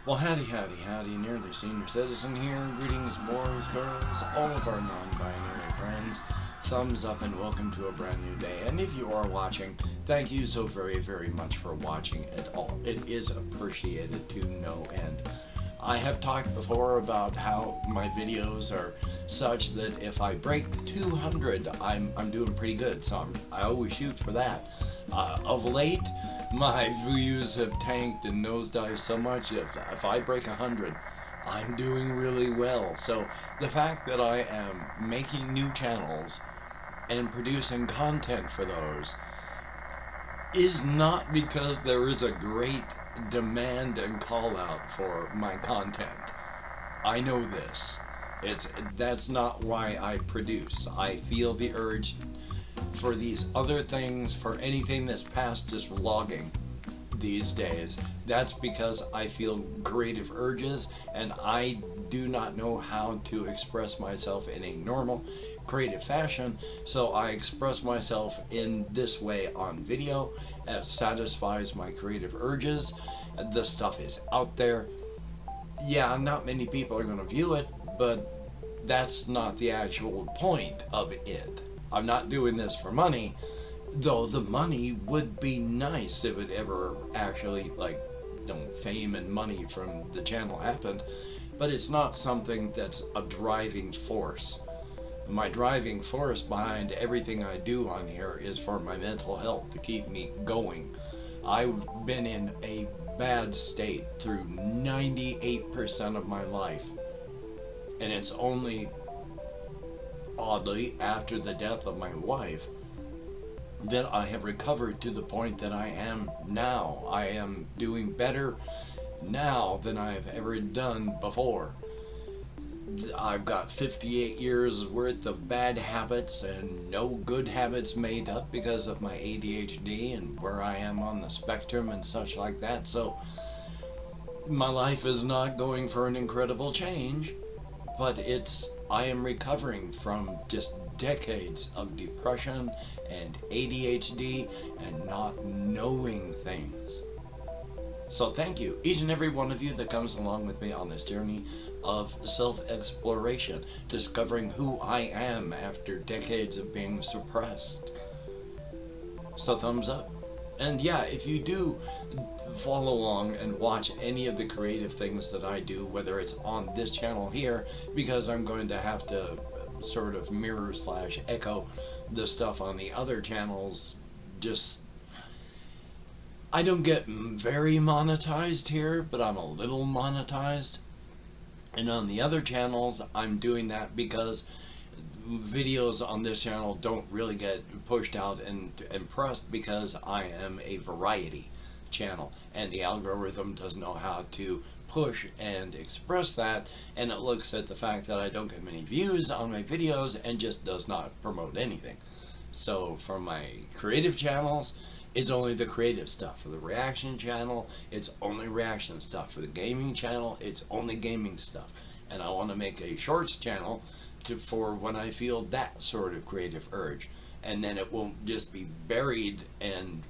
Well, howdy, nearly senior citizen here. Greetings, boys, girls, all of our non-binary friends. Thumbs up and welcome to a brand new day. And if you are watching, thank you so very, very much for watching at all. It is appreciated to no end. I have talked before about how my videos are such that if I break 200, I'm doing pretty good. So I always shoot for that. Of late, my views have tanked and nosedived so much. If I break 100, I'm doing really well. So the fact that I am making new channels and producing content for those is not because there is a great demand and call out for my content. I know this. That's not why I produce. I feel the urge for these other things, for anything that's past just vlogging these days. That's because I feel creative urges and I do not know how to express myself in a normal creative fashion, so I express myself in this way on video. It satisfies my creative urges. The stuff is out there. Yeah, not many people are going to view it, but that's not the actual point of it. I'm not doing this for money, though the money would be nice if it ever actually, fame and money from the channel happened, but it's not something that's a driving force. My driving force behind everything I do on here is for my mental health, to keep me going. I've been in a bad state through 98% of my life, and it's only oddly after the death of my wife that I have recovered to the point that I am now. I am doing better now than I have ever done before. I've got 58 years worth of bad habits and no good habits made up because of my ADHD and where I am on the spectrum and such like that. So my life is not going for an incredible change, but I am recovering from just decades of depression and ADHD and not knowing things. So thank you, each and every one of you that comes along with me on this journey of self-exploration, discovering who I am after decades of being suppressed. So thumbs up. And yeah, if you do follow along and watch any of the creative things that I do, whether it's on this channel here, because I'm going to have to sort of mirror / echo the stuff on the other channels, I don't get very monetized here, but I'm a little monetized. And on the other channels, I'm doing that because videos on this channel don't really get pushed out and pressed because I am a variety channel and the algorithm doesn't know how to push and express that, and it looks at the fact that I don't get many views on my videos and just does not promote anything. So for my creative channels, it's only the creative stuff. For the reaction channel, it's only reaction stuff. For the gaming channel, it's only gaming stuff. And I want to make a shorts channel for when I feel that sort of creative urge, and then it won't just be buried and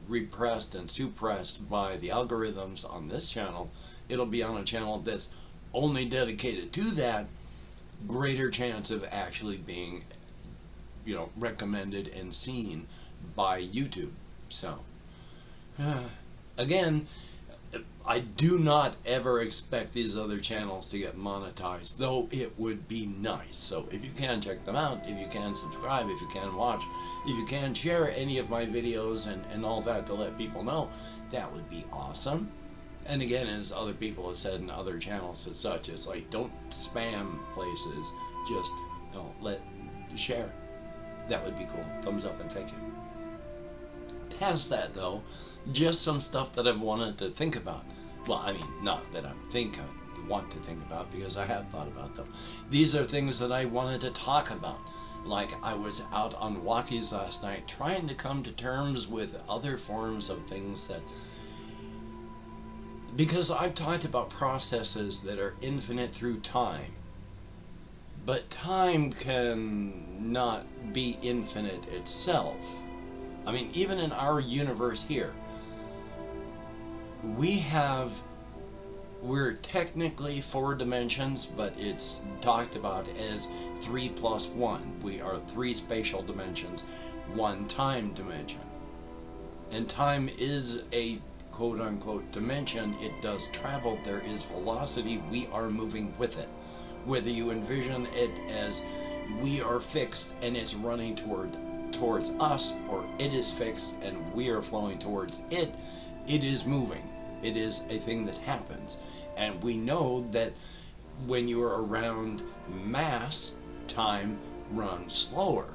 repressed and suppressed by the algorithms on this channel. It'll be on a channel that's only dedicated to that, greater chance of actually being, recommended and seen by YouTube. So again, I do not ever expect these other channels to get monetized, though it would be nice. So if you can check them out, if you can subscribe, if you can watch, if you can share any of my videos and all that to let people know, that would be awesome. And again, as other people have said in other channels and such, it's like, don't spam places, just share. That would be cool. Thumbs up and thank you. Past that though, just some stuff that I've wanted to think about. Well, I mean, not that I want to think about, because I have thought about them. These are things that I wanted to talk about. Like, I was out on walkies last night trying to come to terms with other forms of things that, because I've talked about processes that are infinite through time, but time can not be infinite itself. I mean, even in our universe here, we have we're technically 4 dimensions, but it's talked about as 3 plus 1. We are 3 spatial dimensions, 1 time dimension. And time is a quote-unquote dimension. It does travel. There is velocity. We are moving with it. Whether you envision it as we are fixed and it's running towards us, or it is fixed and we are flowing towards it, it is moving. It is a thing that happens. And we know that when you are around mass, time runs slower.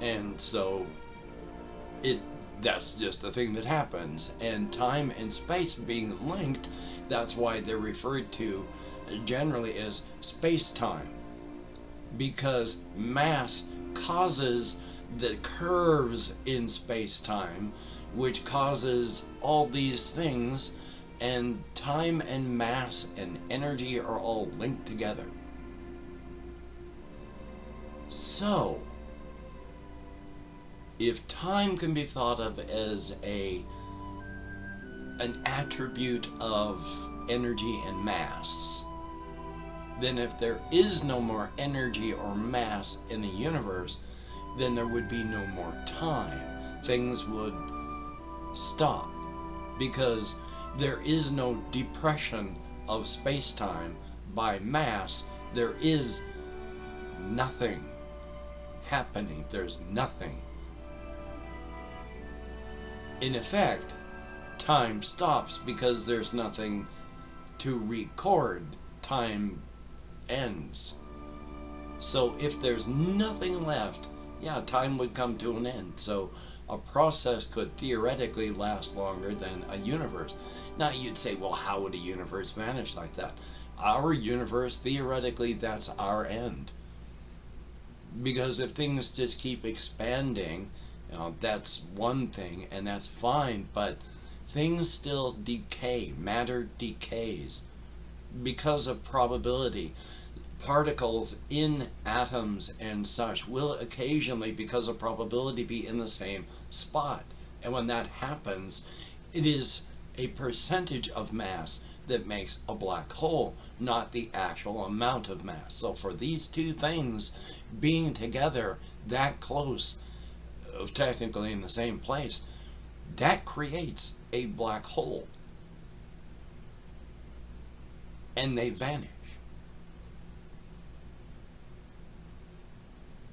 And so that's just the thing that happens. And time and space being linked, that's why they're referred to generally as space-time. Because mass causes the curves in space-time, which causes all these things, and time and mass and energy are all linked together. So, if time can be thought of as an attribute of energy and mass, then if there is no more energy or mass in the universe, then there would be no more time. Things would stop, because there is no depression of space-time by mass. There is nothing happening. There's nothing. In effect, time stops because there's nothing to record. Time ends. So if there's nothing left, yeah, time would come to an end. So a process could theoretically last longer than a universe. Now you'd say, well, how would a universe vanish like that? Our universe, theoretically, that's our end. Because if things just keep expanding, that's one thing, and that's fine, but things still decay. Matter decays because of probability. Particles in atoms and such will occasionally, because of probability, be in the same spot. And when that happens, it is a percentage of mass that makes a black hole, not the actual amount of mass. So for these two things being together that close, technically in the same place, that creates a black hole. And they vanish.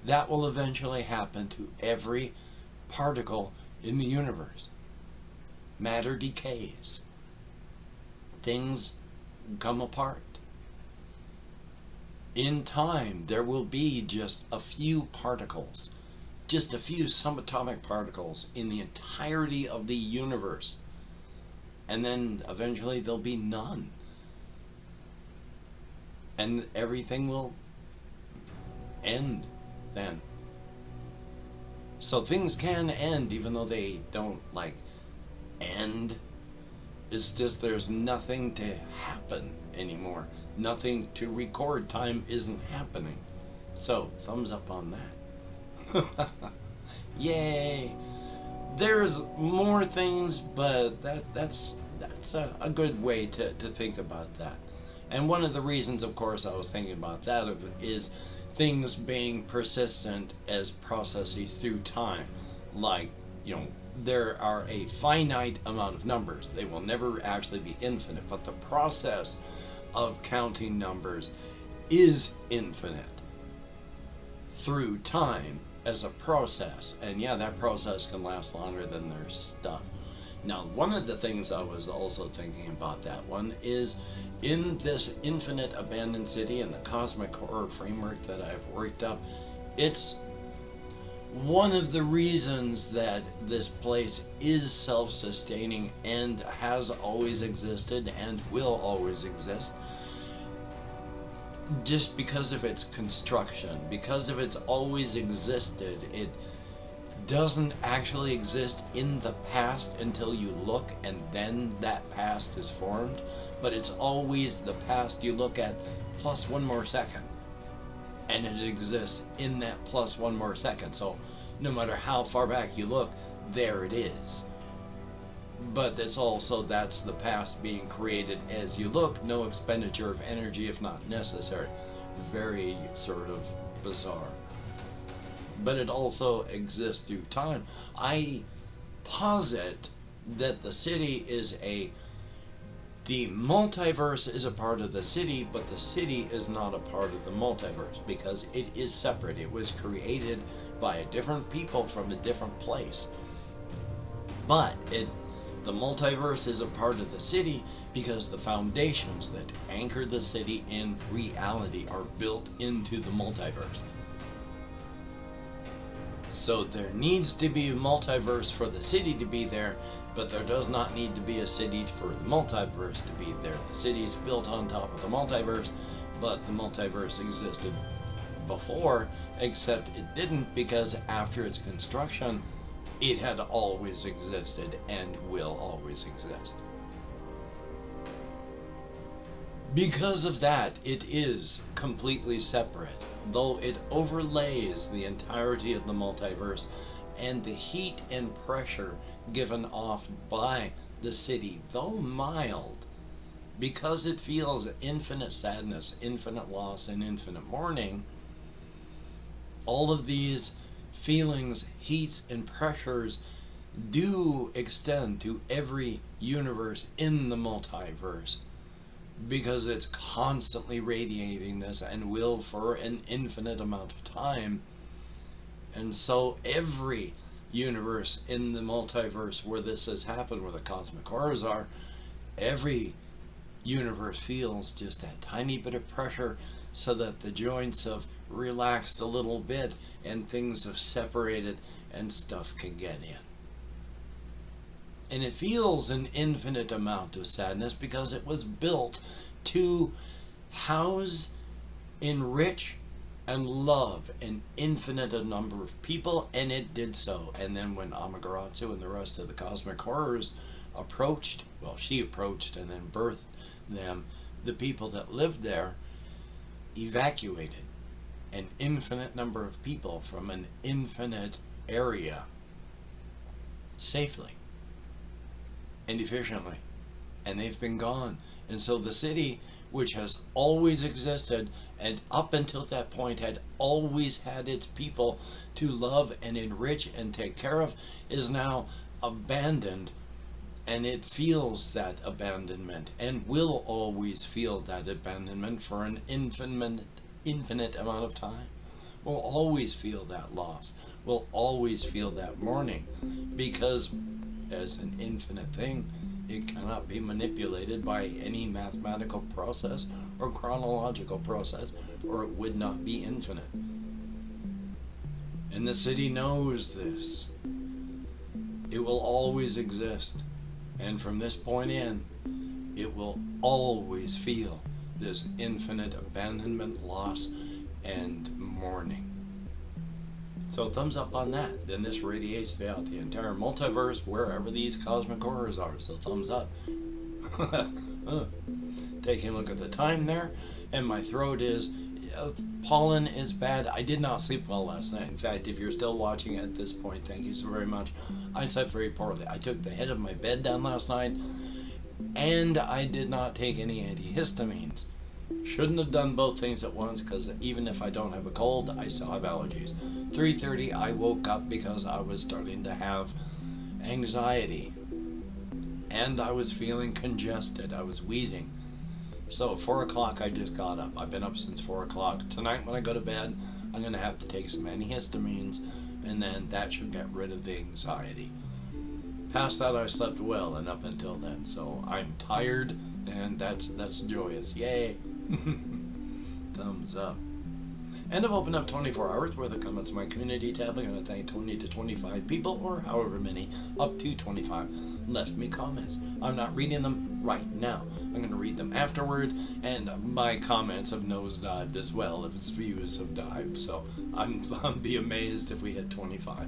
That will eventually happen to every particle in the universe. Matter decays. Things come apart. In time, there will be just a few particles, just a few subatomic particles in the entirety of the universe. And then eventually there'll be none. And everything will end then. So things can end even though they don't end. It's just there's nothing to happen anymore. Nothing to record. Time isn't happening. So thumbs up on that. Yay! There's more things, but that's a good way to think about that. And one of the reasons, of course, I was thinking about that is things being persistent as processes through time. There are a finite amount of numbers. They will never actually be infinite, but the process of counting numbers is infinite through time as a process. And yeah, that process can last longer than their stuff. Now, one of the things I was also thinking about that one is in this infinite abandoned city and the cosmic horror framework that I've worked up, it's one of the reasons that this place is self-sustaining and has always existed and will always exist, just because of its construction, because of its always existed. It doesn't actually exist in the past until you look, and then that past is formed, but it's always the past you look at plus one more second, and it exists in that plus one more second. So no matter how far back you look, there it is. But it's also, that's the past being created as you look, no expenditure of energy if not necessary. Very sort of bizarre. But it also exists through time. I posit that the city is the multiverse is a part of the city, but the city is not a part of the multiverse because it is separate. It was created by a different people from a different place. But the multiverse is a part of the city because the foundations that anchor the city in reality are built into the multiverse. So there needs to be a multiverse for the city to be there, but there does not need to be a city for the multiverse to be there. The city's built on top of the multiverse, but the multiverse existed before, except it didn't because after its construction, it had always existed and will always exist. Because of that, it is completely separate, though it overlays the entirety of the multiverse, and the heat and pressure given off by the city, though mild, because it feels infinite sadness, infinite loss, and infinite mourning, all of these feelings, heats, and pressures do extend to every universe in the multiverse, because it's constantly radiating this and will for an infinite amount of time. And so every universe in the multiverse where this has happened, where the cosmic horrors are, every universe feels just that tiny bit of pressure so that the joints have relaxed a little bit and things have separated and stuff can get in. And it feels an infinite amount of sadness because it was built to house, enrich, and love an infinite number of people, and it did so. And then when Amaterasu and the rest of the cosmic horrors approached, well, she approached and then birthed them, the people that lived there evacuated an infinite number of people from an infinite area safely and efficiently, and they've been gone. And so the city, which has always existed and up until that point had always had its people to love and enrich and take care of, is now abandoned, and it feels that abandonment and will always feel that abandonment for an infinite amount of time. We'll always feel that loss. We'll always feel that mourning, because as an infinite thing, it cannot be manipulated by any mathematical process or chronological process, or it would not be infinite. And the city knows this. It will always exist. And from this point in, it will always feel this infinite abandonment, loss, and mourning. So thumbs up on that. Then this radiates throughout the entire multiverse, wherever these cosmic horrors are. So thumbs up. Taking a look at the time there, and my throat is, pollen is bad. I did not sleep well last night. In fact, if you're still watching at this point, thank you so very much. I slept very poorly. I took the head of my bed down last night, and I did not take any antihistamines. Shouldn't have done both things at once, because even if I don't have a cold, I still have allergies. 3:30, I woke up because I was starting to have anxiety, and I was feeling congested. I was wheezing. So at 4 o'clock, I just got up. I've been up since 4 o'clock. Tonight when I go to bed, I'm going to have to take some antihistamines, and then that should get rid of the anxiety. Past that, I slept well, and up until then. So I'm tired, and that's joyous. Yay! Thumbs up. And I've opened up 24 hours worth of comments in my community tab. I'm going to thank 20 to 25 people, or however many, up to 25, left me comments. I'm not reading them right now. I'm going to read them afterward, and my comments have nosedived as well if its views have dived. So I'd be amazed if we hit 25.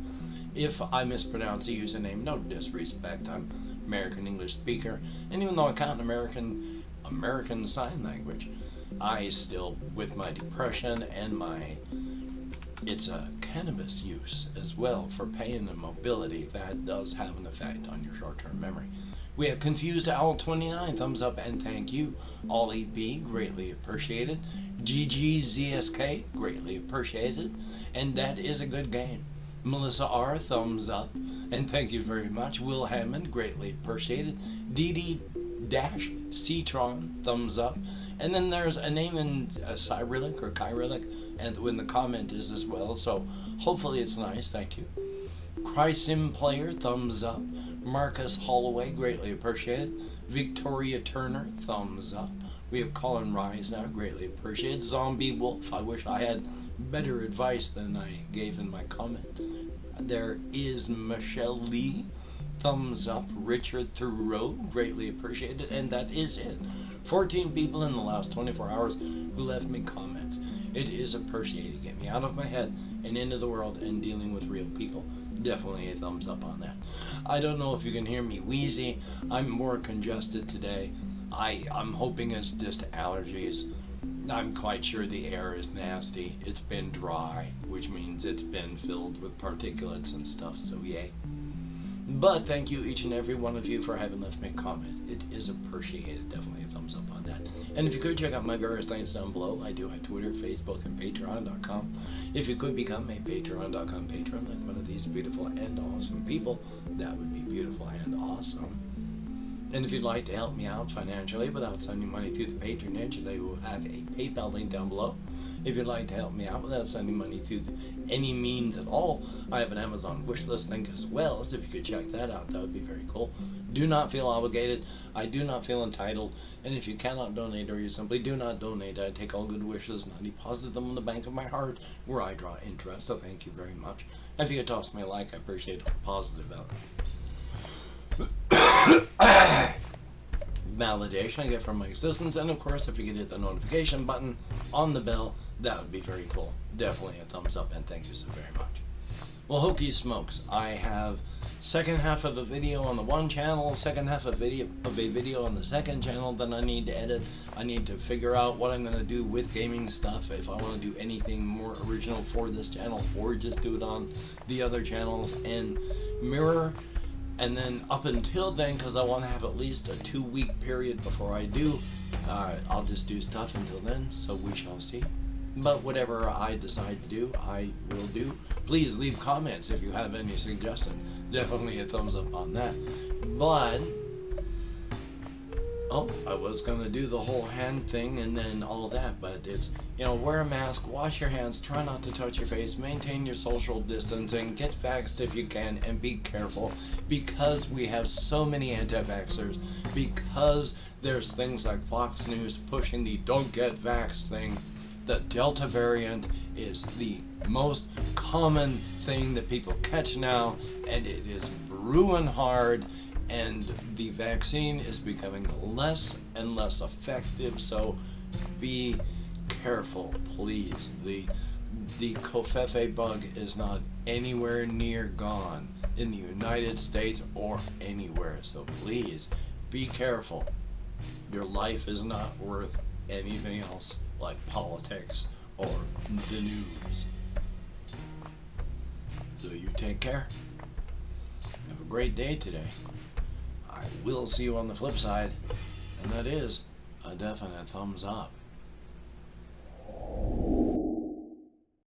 If I mispronounce the username, no disrespect. I'm American English speaker, and even though I count American Sign Language, I still, with my depression and my it's a cannabis use as well for pain and mobility. That does have an effect on your short-term memory. We have Confused Owl 29, thumbs up and thank you. Ollie B, greatly appreciated. GGZSK, greatly appreciated. And that is a good game. Melissa R, thumbs up and thank you very much. Will Hammond, greatly appreciated. DD-Citron, thumbs up. And then there's a name in Cyrillic or Kyrillic, and when the comment is as well, so hopefully it's nice, thank you. Crysim Player, thumbs up. Marcus Holloway, greatly appreciated. Victoria Turner, thumbs up. We have Colin Rise now, greatly appreciated. Zombie Wolf, I wish I had better advice than I gave in my comment. There is Michelle Lee, thumbs up. Richard Thoreau, greatly appreciated. And that is it. 14 people in the last 24 hours who left me comments. It is appreciated. Get me out of my head and into the world and dealing with real people. Definitely a thumbs up on that. I don't know if you can hear me wheezy. I'm more congested today. I'm hoping it's just allergies. I'm quite sure the air is nasty. It's been dry, which means it's been filled with particulates and stuff, so yay. But thank you, each and every one of you, for having left me a comment. It is appreciated. Definitely a thumbs up on that. And if you could check out my various links down below, I do have Twitter, Facebook, and Patreon.com. If you could become a Patreon.com patron, like one of these beautiful and awesome people, that would be beautiful and awesome. And if you'd like to help me out financially without sending money through the patronage, I will have a PayPal link down below. If you'd like to help me out without sending money through any means at all, I have an Amazon wishlist link as well, so if you could check that out, that would be very cool. Do not feel obligated. I do not feel entitled. And if you cannot donate or you simply do not donate, I take all good wishes and I deposit them in the bank of my heart where I draw interest, so thank you very much. And if you could toss me a like, I appreciate all the positive validation I get from my existence, and of course if you could hit the notification button on the bell, that would be very cool. Definitely a thumbs up and thank you so very much. Well, hokey smokes, I have second half of a video on the one channel, second half of a video on the second channel that I need to edit. I need to figure out what I'm going to do with gaming stuff, if I want to do anything more original for this channel or just do it on the other channels and mirror. And then up until then, because I want to have at least a 2-week period before I do, I'll just do stuff until then, so we shall see. But whatever I decide to do, I will do. Please leave comments if you have any suggestions. Definitely a thumbs up on that. But, oh, I was going to do the whole hand thing and then all that, but it's, wear a mask, wash your hands, try not to touch your face, maintain your social distancing, get vaxxed if you can, and be careful, because we have so many anti-vaxxers, because there's things like Fox News pushing the don't get vaxxed thing. The Delta variant is the most common thing that people catch now, and it is brewing hard, and the vaccine is becoming less and less effective, so be careful, please. The Covfefe bug is not anywhere near gone in the United States or anywhere, so please be careful. Your life is not worth anything else like politics or the news. So you take care. Have a great day today. I will see you on the flip side, and that is a definite thumbs up.